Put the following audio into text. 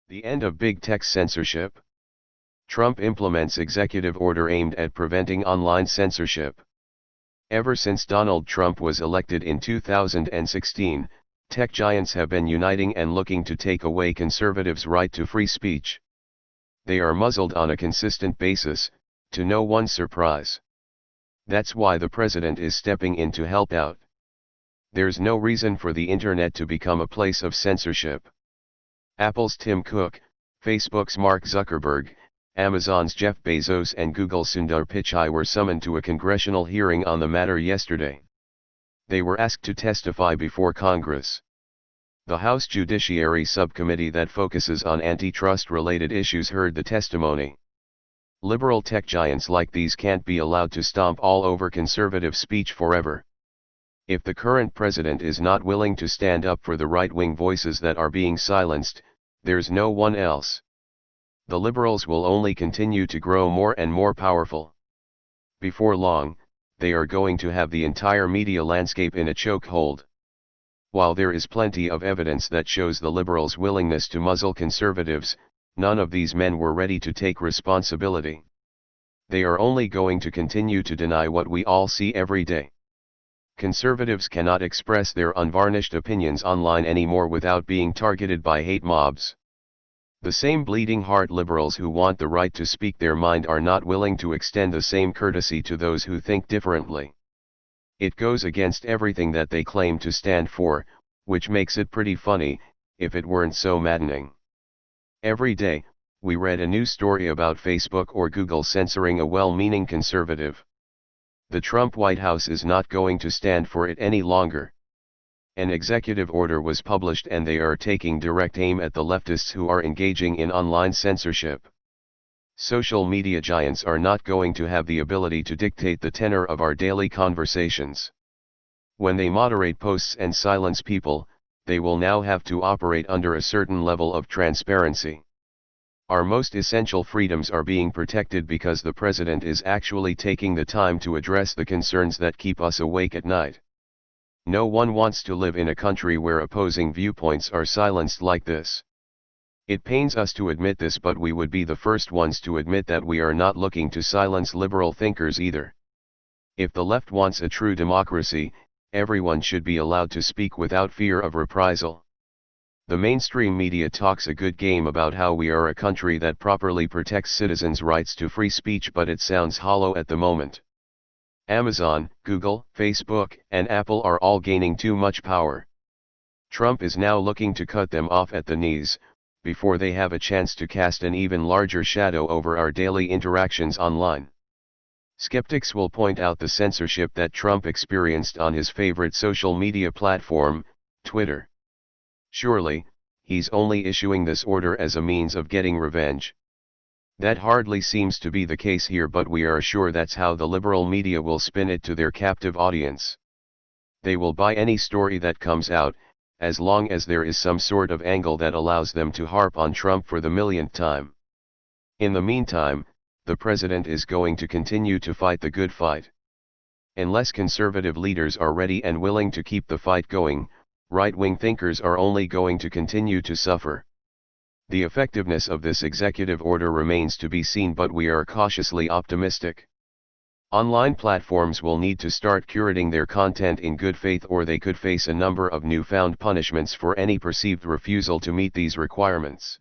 The end of big tech censorship. Trump implements executive order aimed at preventing online censorship. Ever since Donald Trump was elected in 2016, tech giants have been uniting and looking to take away conservatives' right to free speech. They are muzzled on a consistent basis, to no one's surprise. That's why the president is stepping in to help out. There's no reason for the internet to become a place of censorship. Apple's Tim Cook, Facebook's Mark Zuckerberg, Amazon's Jeff Bezos and Google's Sundar Pichai were summoned to a congressional hearing on the matter yesterday. They were asked to testify before Congress. The House Judiciary Subcommittee that focuses on antitrust-related issues heard the testimony. Liberal tech giants like these can't be allowed to stomp all over conservative speech forever. If the current president is not willing to stand up for the right-wing voices that are being silenced, there's no one else. The liberals will only continue to grow more and more powerful. Before long, they are going to have the entire media landscape in a chokehold. While there is plenty of evidence that shows the liberals' willingness to muzzle conservatives, none of these men were ready to take responsibility. They are only going to continue to deny what we all see every day. Conservatives cannot express their unvarnished opinions online anymore without being targeted by hate mobs. The same bleeding heart liberals who want the right to speak their mind are not willing to extend the same courtesy to those who think differently. It goes against everything that they claim to stand for, which makes it pretty funny, if it weren't so maddening. Every day, we read a new story about Facebook or Google censoring a well-meaning conservative. The Trump White House is not going to stand for it any longer. An executive order was published and they are taking direct aim at the leftists who are engaging in online censorship. Social media giants are not going to have the ability to dictate the tenor of our daily conversations. When they moderate posts and silence people, they will now have to operate under a certain level of transparency. Our most essential freedoms are being protected because the president is actually taking the time to address the concerns that keep us awake at night. No one wants to live in a country where opposing viewpoints are silenced like this. It pains us to admit this, but we would be the first ones to admit that we are not looking to silence liberal thinkers either. If the left wants a true democracy, everyone should be allowed to speak without fear of reprisal. The mainstream media talks a good game about how we are a country that properly protects citizens' rights to free speech, but it sounds hollow at the moment. Amazon, Google, Facebook, and Apple are all gaining too much power. Trump is now looking to cut them off at the knees, before they have a chance to cast an even larger shadow over our daily interactions online. Skeptics will point out the censorship that Trump experienced on his favorite social media platform, Twitter. Surely, he's only issuing this order as a means of getting revenge. That hardly seems to be the case here, but we are sure that's how the liberal media will spin it to their captive audience. They will buy any story that comes out, as long as there is some sort of angle that allows them to harp on Trump for the millionth time. In the meantime, the president is going to continue to fight the good fight. Unless conservative leaders are ready and willing to keep the fight going, right-wing thinkers are only going to continue to suffer. The effectiveness of this executive order remains to be seen, but we are cautiously optimistic. Online platforms will need to start curating their content in good faith, or they could face a number of newfound punishments for any perceived refusal to meet these requirements.